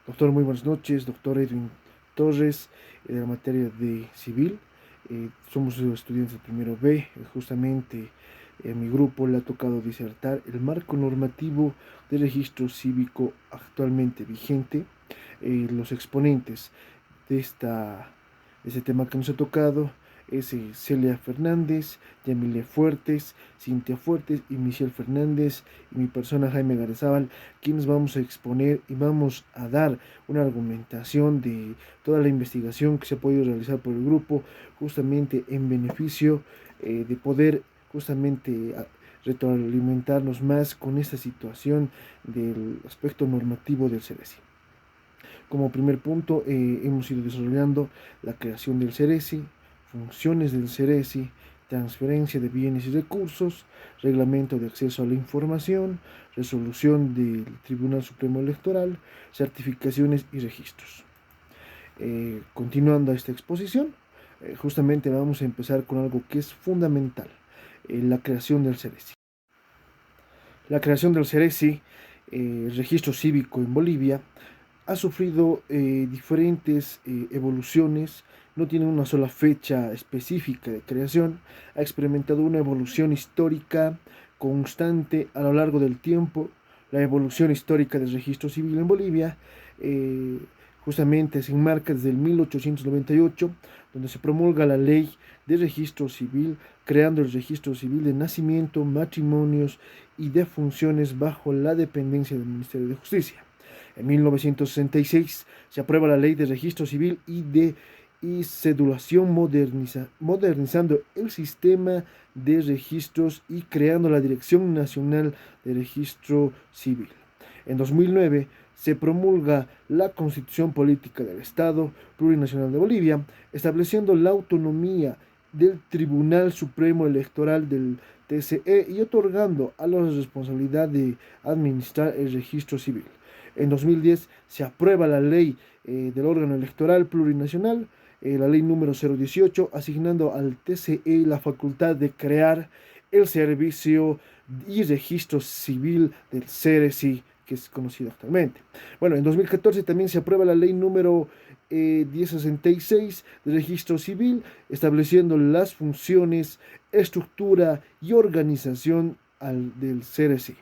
Doctor, muy buenas noches. Doctor Edwin Torres, de la materia de civil. Somos estudiantes del primero B. Justamente a mi grupo le ha tocado disertar el marco normativo de registro cívico actualmente vigente. Los exponentes de ese tema que nos ha tocado es Celia Fernández, Yamilia Fuertes, Cintia Fuertes y Michelle Fernández y mi persona Jaime Garzábal, quienes vamos a exponer y vamos a dar una argumentación de toda la investigación que se ha podido realizar por el grupo, justamente en beneficio de poder justamente retroalimentarnos más con esta situación del aspecto normativo del CERESI. Como primer punto, hemos ido desarrollando la creación del CERESI, funciones del CERESI, transferencia de bienes y recursos, reglamento de acceso a la información, resolución del Tribunal Supremo Electoral, certificaciones y registros. Continuando esta exposición, justamente vamos a empezar con algo que es fundamental, la creación del CERESI. La creación del CERESI, registro cívico en Bolivia, ha sufrido diferentes evoluciones, no tiene una sola fecha específica de creación, ha experimentado una evolución histórica constante a lo largo del tiempo. La evolución histórica del registro civil en Bolivia eh, justamente se enmarca desde el 1898, donde se promulga la ley de registro civil, creando el registro civil de nacimiento, matrimonios y defunciones bajo la dependencia del Ministerio de Justicia. En 1966 se aprueba la Ley de Registro Civil y Cedulación, modernizando el sistema de registros y creando la Dirección Nacional de Registro Civil. En 2009 se promulga la Constitución Política del Estado Plurinacional de Bolivia, estableciendo la autonomía del Tribunal Supremo Electoral del TCE y otorgando a la responsabilidad de administrar el registro civil. En 2010 se aprueba la ley del órgano electoral plurinacional, la ley número 018, asignando al TCE la facultad de crear el servicio y registro civil del CERESI, que es conocido actualmente. Bueno, en 2014 también se aprueba la ley número 1066 de registro civil, estableciendo las funciones, estructura y organización del CERESI.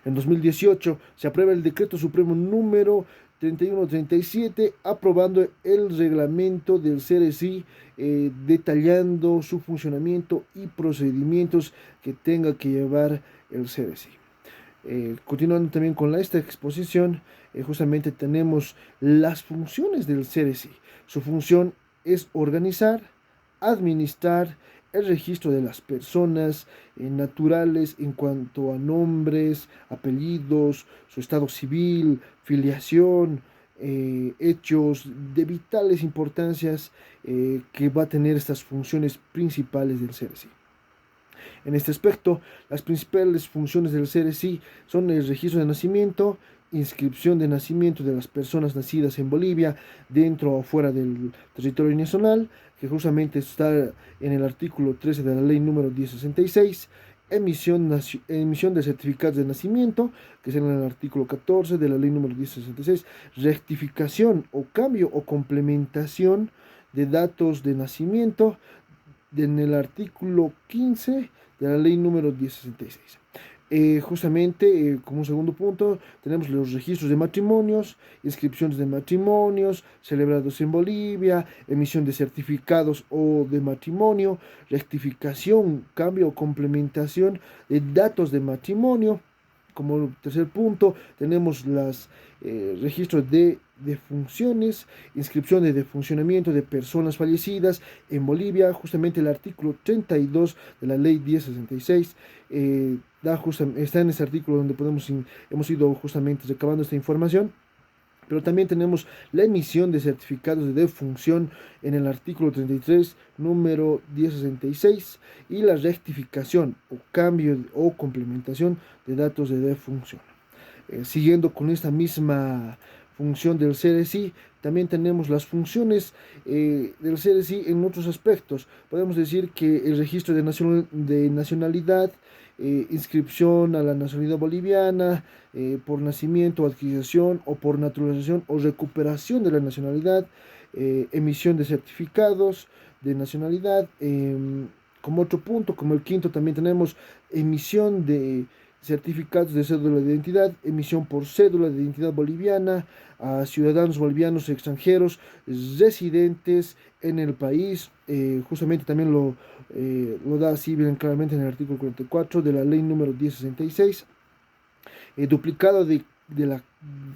En 2018 se aprueba el decreto supremo número 3137, aprobando el reglamento del CRSI, detallando su funcionamiento y procedimientos que tenga que llevar el CRSI. Continuando también con esta exposición, justamente tenemos las funciones del CRSI. Su función es organizar, administrar el registro de las personas naturales en cuanto a nombres, apellidos, su estado civil, filiación, hechos de vitales importancias que va a tener estas funciones principales del CRSI. En este aspecto, las principales funciones del CRSI son el registro de nacimiento, inscripción de nacimiento de las personas nacidas en Bolivia, dentro o fuera del territorio nacional, que justamente está en el artículo 13 de la ley número 1066, emisión de certificados de nacimiento, que es en el artículo 14 de la ley número 1066, rectificación o cambio o complementación de datos de nacimiento, en el artículo 15 de la ley número 1066. Justamente, como un segundo punto, tenemos los registros de matrimonios, inscripciones de matrimonios celebrados en Bolivia, emisión de certificados o de matrimonio, rectificación, cambio o complementación de datos de matrimonio. Como tercer punto, tenemos los registros de funciones, inscripciones de funcionamiento de personas fallecidas en Bolivia. Justamente el artículo 32 de la ley 1066 está en ese artículo donde hemos ido justamente recabando esta información. Pero también tenemos la emisión de certificados de defunción en el artículo 33, número 1066, y la rectificación o cambio o complementación de datos de defunción. Siguiendo con esta misma función del CRSI, también tenemos las funciones del CRSI en otros aspectos. Podemos decir que el registro de nacionalidad, inscripción a la nacionalidad boliviana, por nacimiento, adquisición o por naturalización o recuperación de la nacionalidad, emisión de certificados de nacionalidad. Como otro punto, como el quinto, también tenemos emisión de certificados de cédula de identidad, emisión por cédula de identidad boliviana a ciudadanos bolivianos extranjeros residentes en el país. Justamente también lo da así bien claramente en el artículo 44 de la ley número 1066. Duplicado de la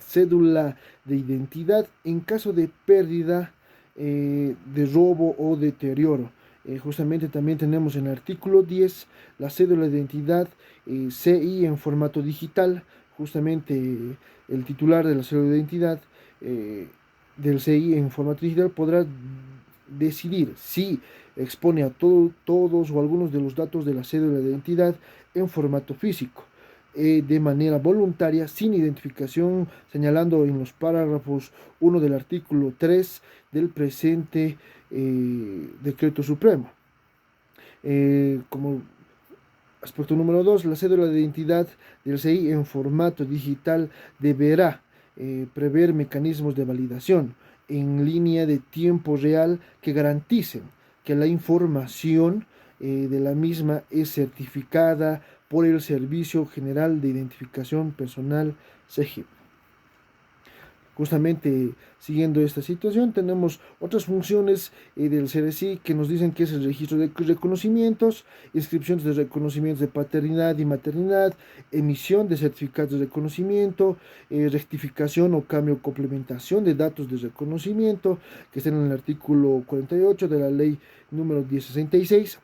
cédula de identidad en caso de pérdida, de robo o deterioro. Justamente también tenemos en el artículo 10 la cédula de identidad CI en formato digital. Justamente el titular de la cédula de identidad del CI en formato digital podrá decidir si expone a todos o algunos de los datos de la cédula de identidad en formato físico, de manera voluntaria, sin identificación, señalando en los párrafos 1 del artículo 3 del presente decreto supremo. Como aspecto número 2, la cédula de identidad del CI en formato digital deberá prever mecanismos de validación en línea de tiempo real que garanticen que la información de la misma es certificada por el Servicio General de Identificación Personal, SEGIP. Justamente siguiendo esta situación, tenemos otras funciones del CERECI que nos dicen que es el registro de reconocimientos, inscripciones de reconocimientos de paternidad y maternidad, emisión de certificados de reconocimiento, rectificación o cambio o complementación de datos de reconocimiento, que están en el artículo 48 de la ley número 1066.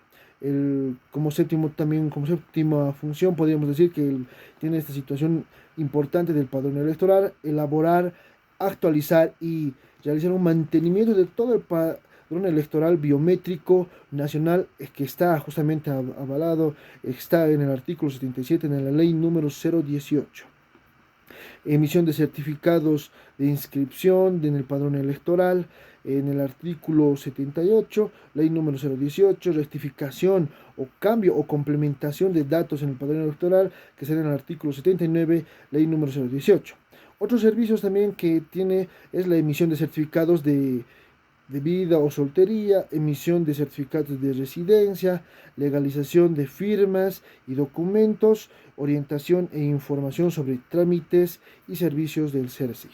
Como séptima función, podríamos decir que tiene esta situación importante del padrón electoral: elaborar, actualizar y realizar un mantenimiento de todo el padrón electoral biométrico nacional, que está justamente avalado, está en el artículo 77 en la ley número 018. Emisión de certificados de inscripción en el padrón electoral, en el artículo 78, ley número 018, rectificación o cambio o complementación de datos en el padrón electoral, que será en el artículo 79, ley número 018. Otros servicios también que tiene es la emisión de certificados de vida o soltería, emisión de certificados de residencia, legalización de firmas y documentos, orientación e información sobre trámites y servicios del CERECI.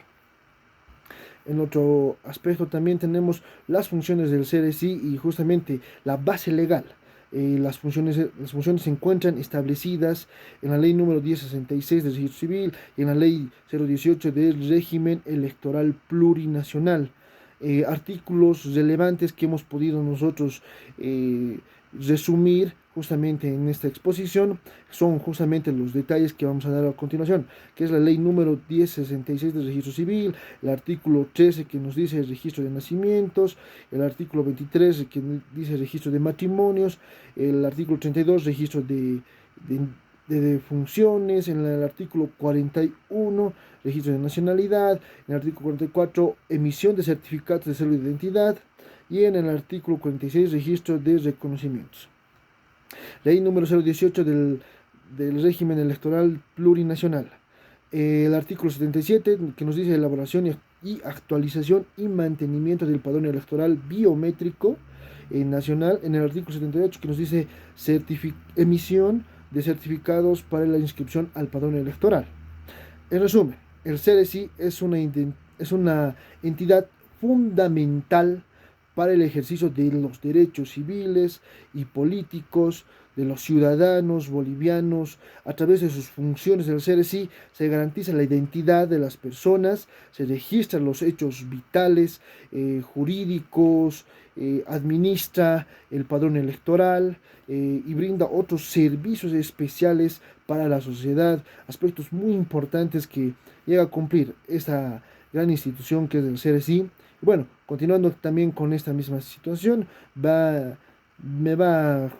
En otro aspecto también tenemos las funciones del CERECI y justamente la base legal. Las funciones se encuentran establecidas en la ley número 1066 del registro civil y en la ley 018 del régimen electoral plurinacional. Artículos relevantes que hemos podido nosotros resumir justamente en esta exposición son justamente los detalles que vamos a dar a continuación, que es la ley número 1066 del registro civil, el artículo 13 que nos dice el registro de nacimientos, el artículo 23 que dice el registro de matrimonios, el artículo 32 registro de funciones, en el artículo 41 registro de nacionalidad, en el artículo 44 emisión de certificados de cédula de identidad y en el artículo 46 registro de reconocimientos. Ley número 018 del régimen electoral plurinacional. El artículo 77 que nos dice elaboración y actualización y mantenimiento del padrón electoral biométrico nacional. En el artículo 78 que nos dice emisión de certificados para la inscripción al padrón electoral. En resumen, el CERECI es una entidad fundamental para el ejercicio de los derechos civiles y políticos de los ciudadanos bolivianos. A través de sus funciones del CERECI se garantiza la identidad de las personas, se registran los hechos vitales, jurídicos, administra el padrón electoral y brinda otros servicios especiales para la sociedad, aspectos muy importantes que llega a cumplir esta gran institución que es el CERECI. Bueno, continuando también con esta misma situación, me va a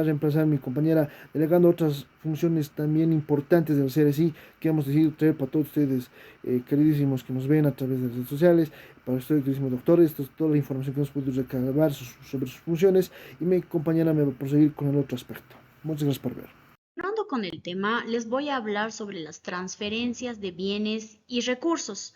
reemplazar mi compañera delegando otras funciones también importantes del CERECI que hemos decidido traer para todos ustedes, queridísimos que nos ven a través de las redes sociales, para ustedes, queridísimos doctores. Esto es toda la información que hemos podido recabar sobre sus funciones y mi compañera me va a proseguir con el otro aspecto. Muchas gracias por ver. Continuando con el tema, les voy a hablar sobre las transferencias de bienes y recursos.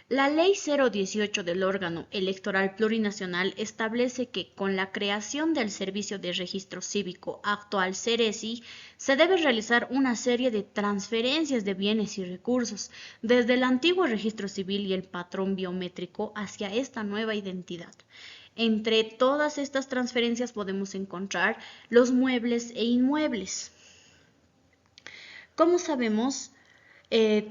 La Ley 018 del órgano electoral plurinacional establece que con la creación del Servicio de Registro Cívico, actual Ceresi, se debe realizar una serie de transferencias de bienes y recursos desde el antiguo registro civil y el patrón biométrico hacia esta nueva identidad. Entre todas estas transferencias podemos encontrar los muebles e inmuebles. Como sabemos,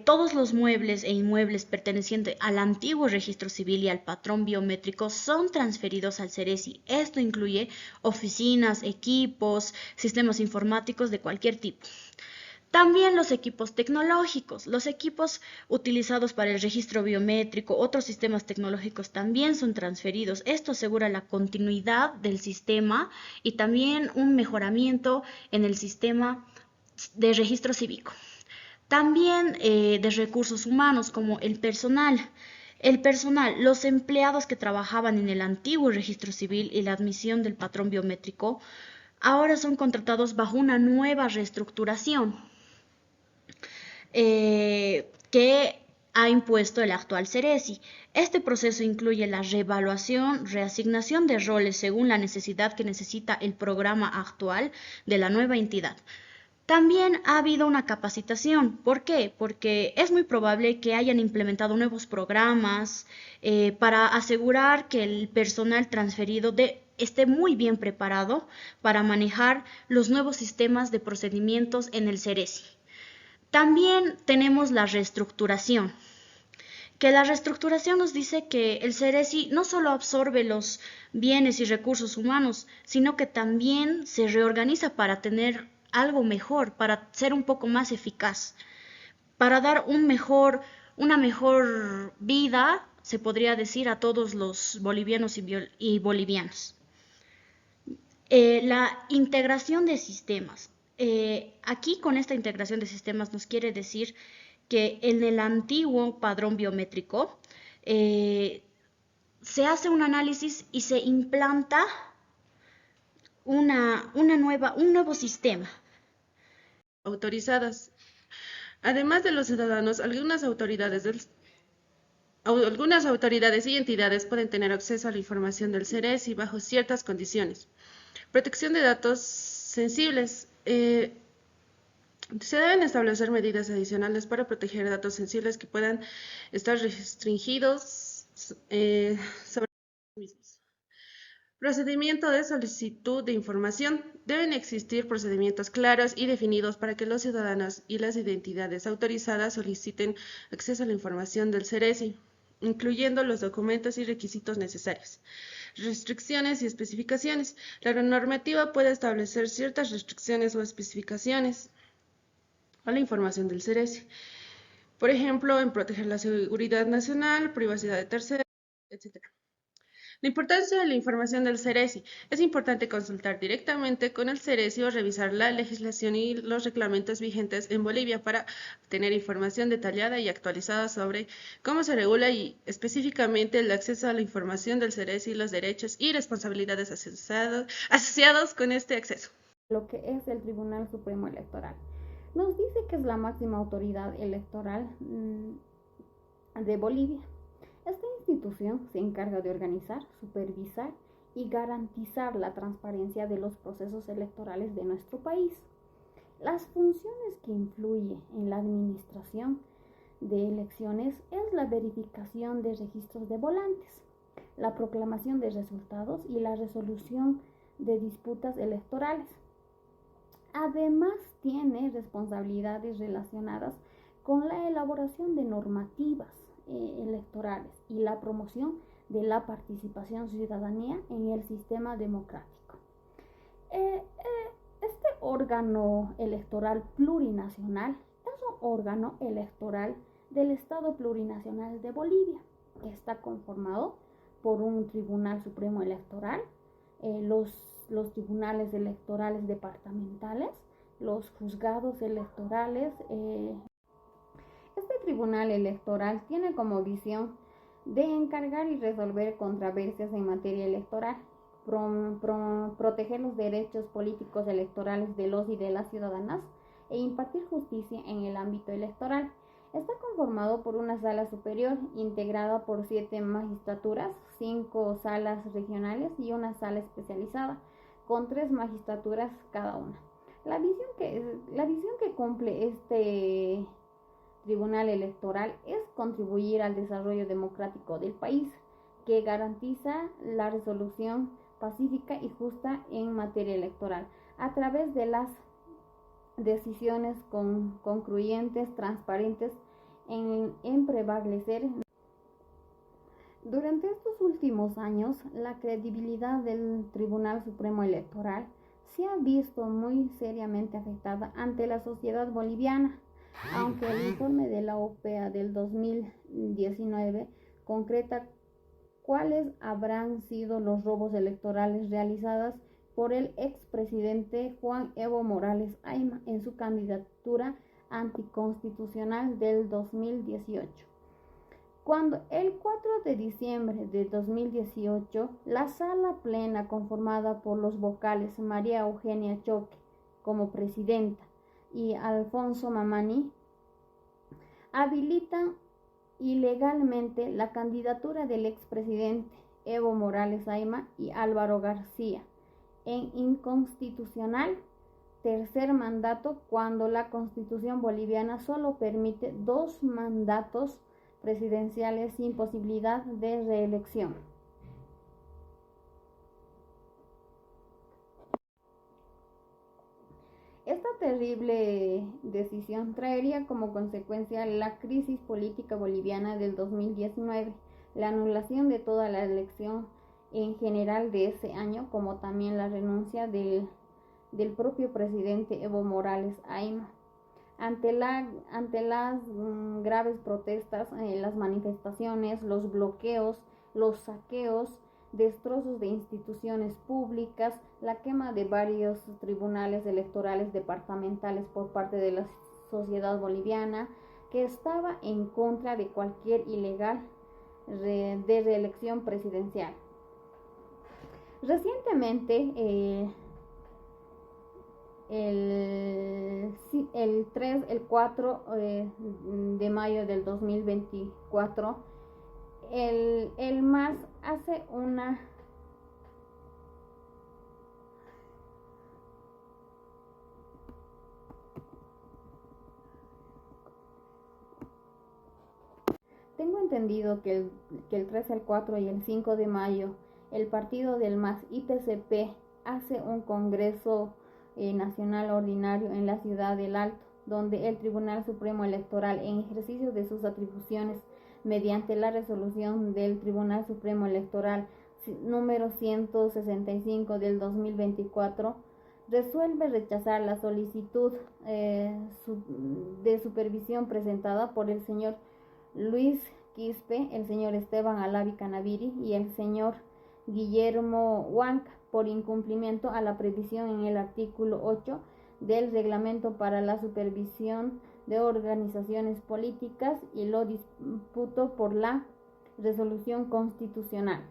todos los muebles e inmuebles pertenecientes al antiguo registro civil y al patrón biométrico son transferidos al Ceresi. Esto incluye oficinas, equipos, sistemas informáticos de cualquier tipo. También los equipos tecnológicos, los equipos utilizados para el registro biométrico, otros sistemas tecnológicos también son transferidos. Esto asegura la continuidad del sistema y también un mejoramiento en el sistema de registro cívico. También de recursos humanos como el personal. El personal, los empleados que trabajaban en el antiguo registro civil y la admisión del patrón biométrico, ahora son contratados bajo una nueva reestructuración que ha impuesto el actual Ceresi. Este proceso incluye la reevaluación, reasignación de roles según la necesidad que necesita el programa actual de la nueva entidad. También ha habido una capacitación. ¿Por qué? Porque es muy probable que hayan implementado nuevos programas para asegurar que el personal transferido esté muy bien preparado para manejar los nuevos sistemas de procedimientos en el Ceresi. También tenemos la reestructuración, que la reestructuración nos dice que el Ceresi no solo absorbe los bienes y recursos humanos, sino que también se reorganiza para tener algo mejor, para ser un poco más eficaz, para dar una mejor vida, se podría decir, a todos los bolivianos y bolivianas. La integración de sistemas. Aquí con esta integración de sistemas nos quiere decir que en el antiguo padrón biométrico se hace un análisis y se implanta un nuevo sistema. Autorizadas. Además de los ciudadanos, algunas autoridades y entidades pueden tener acceso a la información del Ceresi bajo ciertas condiciones. Protección de datos sensibles. Se deben establecer medidas adicionales para proteger datos sensibles que puedan estar restringidos sobre los mismos. Procedimiento de solicitud de información. Deben existir procedimientos claros y definidos para que los ciudadanos y las entidades autorizadas soliciten acceso a la información del Ceresi, incluyendo los documentos y requisitos necesarios. Restricciones y especificaciones. La normativa puede establecer ciertas restricciones o especificaciones a la información del Ceresi. Por ejemplo, en proteger la seguridad nacional, privacidad de terceros, etc. La importancia de la información del Ceresi. Es importante consultar directamente con el Ceresi o revisar la legislación y los reglamentos vigentes en Bolivia para obtener información detallada y actualizada sobre cómo se regula y específicamente el acceso a la información del Ceresi, los derechos y responsabilidades asociados con este acceso. Lo que es el Tribunal Supremo Electoral. Nos dice que es la máxima autoridad electoral de Bolivia. Esta institución se encarga de organizar, supervisar y garantizar la transparencia de los procesos electorales de nuestro país. Las funciones que influyen en la administración de elecciones es la verificación de registros de volantes, la proclamación de resultados y la resolución de disputas electorales. Además, tiene responsabilidades relacionadas con la elaboración de normativas electorales y la promoción de la participación ciudadanía en el sistema democrático. Este órgano electoral plurinacional es un órgano electoral del Estado Plurinacional de Bolivia, que está conformado por un Tribunal Supremo Electoral, los tribunales electorales departamentales, los juzgados electorales. Este tribunal electoral tiene como visión de encargar y resolver controversias en materia electoral, proteger los derechos políticos electorales de los y de las ciudadanas e impartir justicia en el ámbito electoral. Está conformado por una sala superior integrada por 7 magistraturas, 5 salas regionales y una sala especializada, con 3 magistraturas cada una. La visión que cumple este Tribunal Electoral es contribuir al desarrollo democrático del país, que garantiza la resolución pacífica y justa en materia electoral a través de las decisiones concluyentes, transparentes, en prevalecer. Durante estos últimos años, la credibilidad del Tribunal Supremo Electoral se ha visto muy seriamente afectada ante la sociedad boliviana, aunque el informe de la OPEA del 2019 concreta cuáles habrán sido los robos electorales realizados por el expresidente Juan Evo Morales Ayma en su candidatura anticonstitucional del 2018. Cuando el 4 de diciembre de 2018, la sala plena conformada por los vocales María Eugenia Choque como presidenta y Alfonso Mamani habilitan ilegalmente la candidatura del expresidente Evo Morales Ayma y Álvaro García en inconstitucional tercer mandato, cuando la Constitución boliviana solo permite 2 mandatos presidenciales sin posibilidad de reelección. Esta terrible decisión traería como consecuencia la crisis política boliviana del 2019, la anulación de toda la elección en general de ese año, como también la renuncia del propio presidente Evo Morales Ayma. Ante las graves protestas, las manifestaciones, los bloqueos, los saqueos, destrozos de instituciones públicas, la quema de varios tribunales electorales departamentales por parte de la sociedad boliviana, que estaba en contra de cualquier ilegal de reelección presidencial. Recientemente, el 4 de mayo del 2024, el MAS hace una Tengo entendido que el 3, el 4 y el 5 de mayo el partido del MAS ITCP hace un congreso nacional ordinario en la ciudad del Alto, donde el Tribunal Supremo Electoral, en ejercicio de sus atribuciones mediante la resolución del Tribunal Supremo Electoral número 165 del 2024, resuelve rechazar la solicitud de supervisión presentada por el señor Luis Quispe, el señor Esteban Alavi Canaviri y el señor Guillermo Huanca, por incumplimiento a la previsión en el artículo 8 del Reglamento para la Supervisión de Organizaciones Políticas, y lo disputó por la resolución constitucional.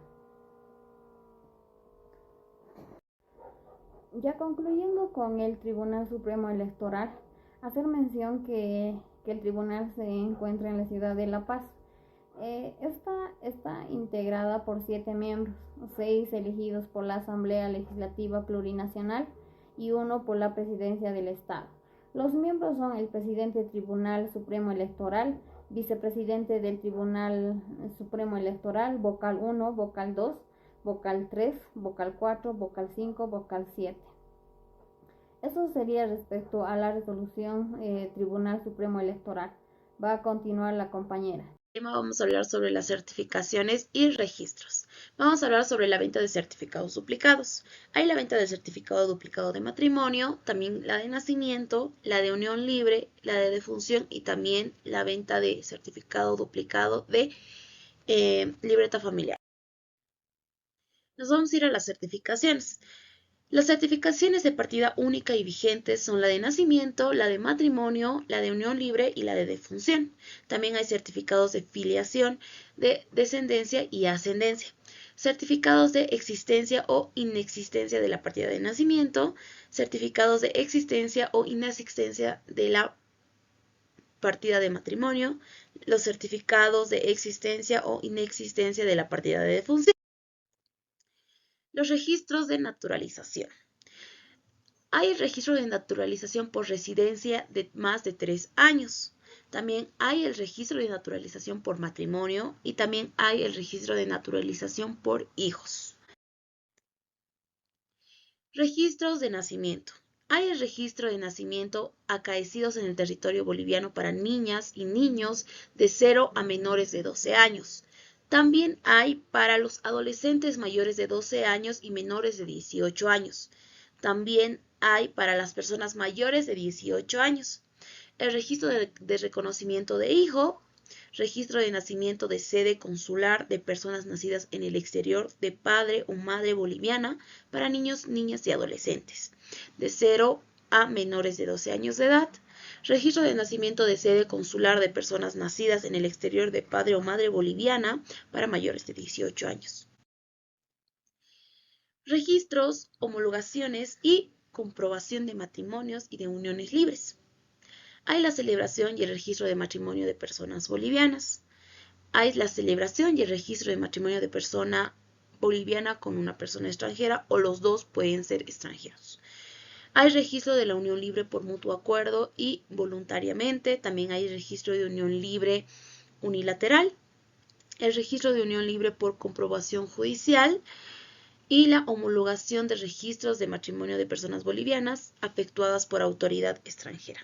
Ya concluyendo con el Tribunal Supremo Electoral, hacer mención que el tribunal se encuentra en la ciudad de La Paz. Está integrada por 7 miembros, 6 elegidos por la Asamblea Legislativa Plurinacional y 1 por la Presidencia del Estado. Los miembros son el presidente del Tribunal Supremo Electoral, vicepresidente del Tribunal Supremo Electoral, vocal 1, vocal 2, vocal 3, vocal 4, vocal 5, vocal 7. Eso sería respecto a la resolución Tribunal Supremo Electoral. Va a continuar la compañera. Vamos a hablar sobre las certificaciones y registros. Vamos a hablar sobre la venta de certificados duplicados. Hay la venta de certificado duplicado de matrimonio, también la de nacimiento, la de unión libre, la de defunción y también la venta de certificado duplicado de libreta familiar. Nos vamos a ir a las certificaciones. Las certificaciones de partida única y vigentes son la de nacimiento, la de matrimonio, la de unión libre y la de defunción. También hay certificados de filiación, de descendencia y ascendencia. Certificados de existencia o inexistencia de la partida de nacimiento, certificados de existencia o inexistencia de la partida de matrimonio, los certificados de existencia o inexistencia de la partida de defunción. Los registros de naturalización. Hay el registro de naturalización por residencia de más de 3 años. También hay el registro de naturalización por matrimonio y también hay el registro de naturalización por hijos. Registros de nacimiento. Hay el registro de nacimiento acaecidos en el territorio boliviano para niñas y niños de 0 a menores de 12 años. También hay para los adolescentes mayores de 12 años y menores de 18 años. También hay para las personas mayores de 18 años. El registro de reconocimiento de hijo, registro de nacimiento de sede consular de personas nacidas en el exterior de padre o madre boliviana para niños, niñas y adolescentes de 0 a menores de 12 años de edad. Registro de nacimiento de sede consular de personas nacidas en el exterior de padre o madre boliviana para mayores de 18 años. Registros, homologaciones y comprobación de matrimonios y de uniones libres. Hay la celebración y el registro de matrimonio de personas bolivianas. Hay la celebración y el registro de matrimonio de persona boliviana con una persona extranjera o los dos pueden ser extranjeros. Hay registro de la unión libre por mutuo acuerdo y voluntariamente. También hay registro de unión libre unilateral. El registro de unión libre por comprobación judicial y la homologación de registros de matrimonio de personas bolivianas efectuadas por autoridad extranjera.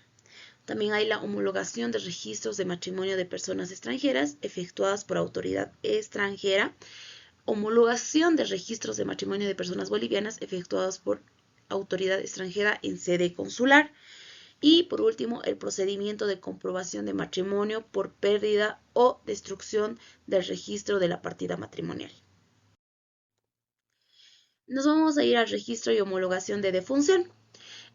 También hay la homologación de registros de matrimonio de personas extranjeras efectuadas por autoridad extranjera, homologación de registros de matrimonio de personas bolivianas efectuadas por autoridad extranjera en sede consular y, por último, el procedimiento de comprobación de matrimonio por pérdida o destrucción del registro de la partida matrimonial. Nos vamos a ir al registro y homologación de defunción.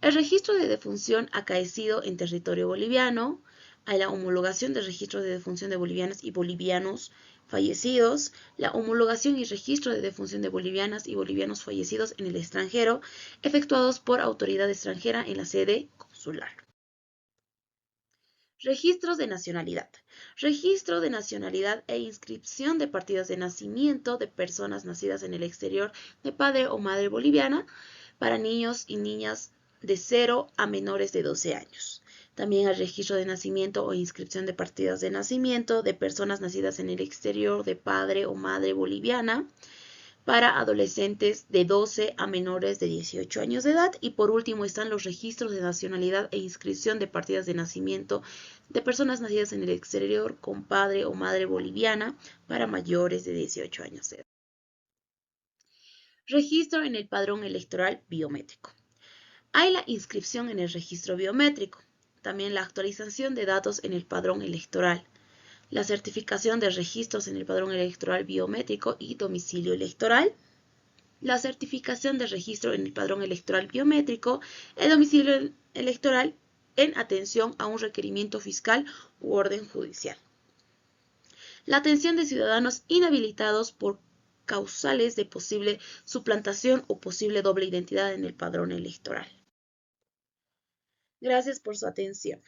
El registro de defunción acaecido en territorio boliviano, a la homologación del registro de defunción de bolivianas y bolivianos fallecidos, la homologación y registro de defunción de bolivianas y bolivianos fallecidos en el extranjero, efectuados por autoridad extranjera en la sede consular. Registros de nacionalidad. Registro de nacionalidad e inscripción de partidas de nacimiento de personas nacidas en el exterior de padre o madre boliviana para niños y niñas de 0 a menores de 12 años. También el registro de nacimiento o inscripción de partidas de nacimiento de personas nacidas en el exterior de padre o madre boliviana para adolescentes de 12 a menores de 18 años de edad. Y por último están los registros de nacionalidad e inscripción de partidas de nacimiento de personas nacidas en el exterior con padre o madre boliviana para mayores de 18 años de edad. Registro en el padrón electoral biométrico. Hay la inscripción en el registro biométrico, también la actualización de datos en el padrón electoral, la certificación de registros en el padrón electoral biométrico y domicilio electoral, la certificación de registro en el padrón electoral biométrico, el domicilio electoral en atención a un requerimiento fiscal u orden judicial. La atención de ciudadanos inhabilitados por causales de posible suplantación o posible doble identidad en el padrón electoral. Gracias por su atención.